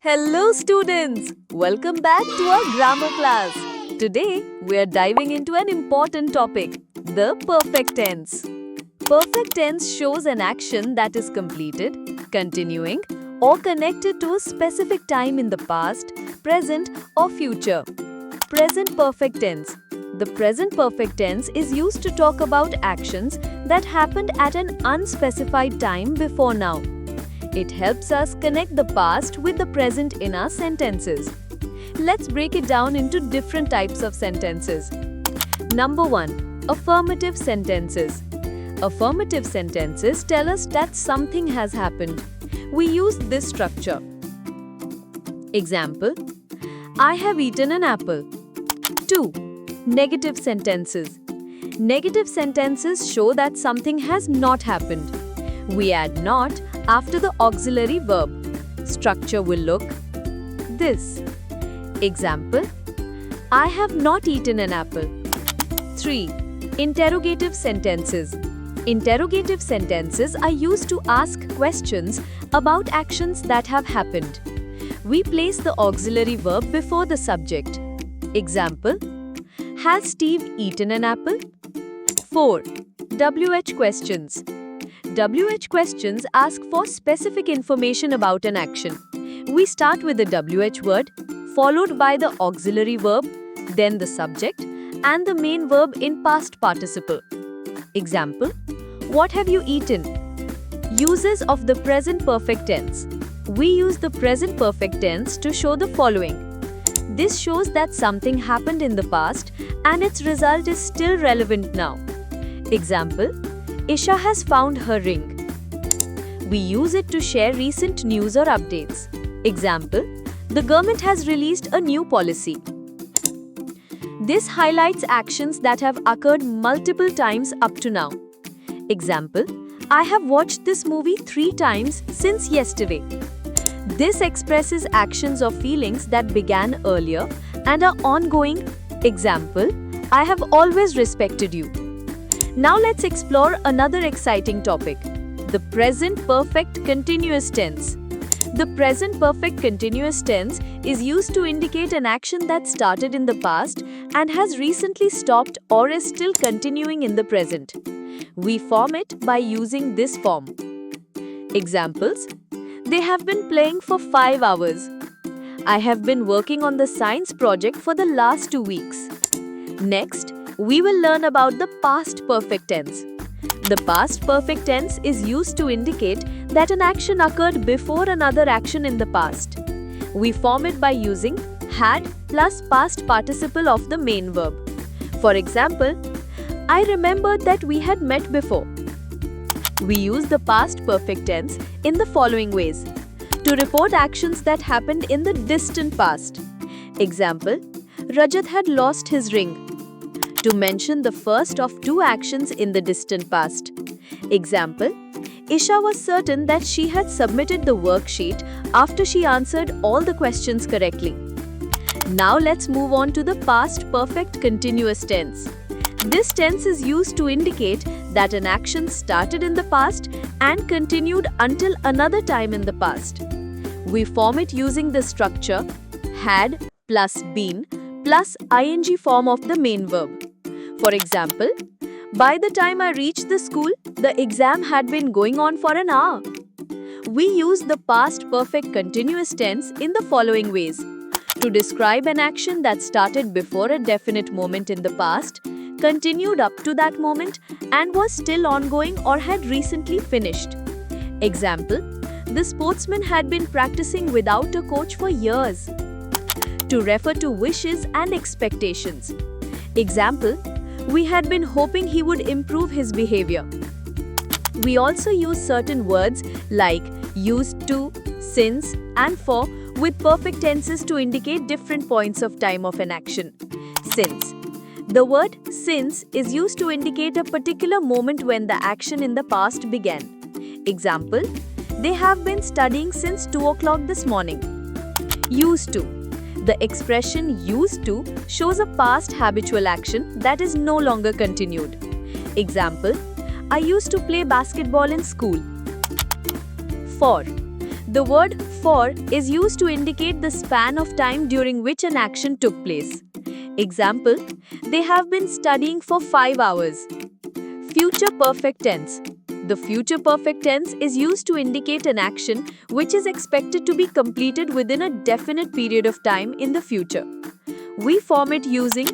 Hello students! Welcome back to our grammar class. Today we are diving into an important topic, the perfect tense. Perfect tense shows an action that is completed, continuing, or connected to a specific time in the past, present, or future. Present perfect tense. The present perfect tense is used to talk about actions that happened at an unspecified time before now. It helps us connect the past with the present in our sentences. Let's break it down into different types of sentences. Number 1. Affirmative sentences. Affirmative sentences tell us that something has happened. We use this structure. Example: I have eaten an apple. 2. Negative sentences. Negative sentences show that something has not happened. We add not after the auxiliary verb. Structure will look this. Example: I have not eaten an apple. 3. Interrogative sentences. Interrogative sentences are used to ask questions about actions that have happened. We place the auxiliary verb before the subject. Example: Has Steve eaten an apple? 4. WH questions. WH questions ask for specific information about an action. We start with the WH word, followed by the auxiliary verb, then the subject, and the main verb in past participle. Example: What have you eaten? Uses of the present perfect tense. We use the present perfect tense to show the following. This shows that something happened in the past and its result is still relevant now. Example: Isha has found her ring. We use it to share recent news or updates. Example: The government has released a new policy. This highlights actions that have occurred multiple times up to now. Example: I have watched this movie 3 times since yesterday. This expresses actions or feelings that began earlier and are ongoing. Example: I have always respected you. Now let's explore another exciting topic, the present perfect continuous tense. The present perfect continuous tense is used to indicate an action that started in the past and has recently stopped or is still continuing in the present. We form it by using this form. Examples: They have been playing for 5 hours. I have been working on the science project for the last 2 weeks. Next, we will learn about the past perfect tense. The past perfect tense is used to indicate that an action occurred before another action in the past. We form it by using had plus past participle of the main verb. For example, I remembered that we had met before. We use the past perfect tense in the following ways. To report actions that happened in the distant past. Example: Rajat had lost his ring. To mention the first of 2 actions in the distant past. Example: Isha was certain that she had submitted the worksheet after she answered all the questions correctly. Now let's move on to the past perfect continuous tense. This tense is used to indicate that an action started in the past and continued until another time in the past. We form it using the structure had plus been plus ing form of the main verb. For example, by the time I reached the school, the exam had been going on for an hour. We use the past perfect continuous tense in the following ways. To describe an action that started before a definite moment in the past, continued up to that moment, and was still ongoing or had recently finished. Example: The sportsman had been practicing without a coach for years. To refer to wishes and expectations. Example: We had been hoping he would improve his behavior. We also use certain words like used to, since, and for with perfect tenses to indicate different points of time of an action. Since. The word since is used to indicate a particular moment when the action in the past began. Example: They have been studying since 2 o'clock this morning. Used to. The expression used to shows a past habitual action that is no longer continued. Example: I used to play basketball in school. For. The word for is used to indicate the span of time during which an action took place. Example, they have been studying for 5 hours. Future perfect tense. The future perfect tense is used to indicate an action which is expected to be completed within a definite period of time in the future. We form it using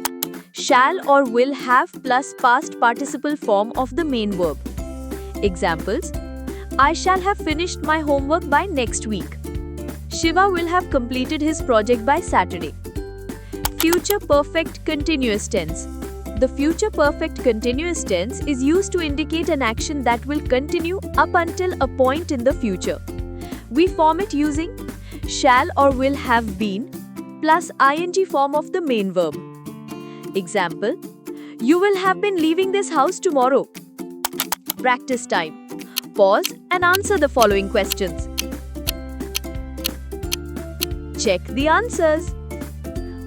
shall or will have plus past participle form of the main verb. Examples, I shall have finished my homework by next week. Shiva will have completed his project by Saturday. Future perfect continuous tense. The future perfect continuous tense is used to indicate an action that will continue up until a point in the future. We form it using shall or will have been plus ing form of the main verb. Example, you will have been leaving this house tomorrow. Practice time. Pause and answer the following questions. Check the answers.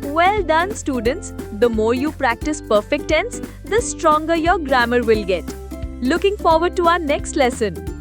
Well done, students. The more you practice perfect tense, the stronger your grammar will get. Looking forward to our next lesson.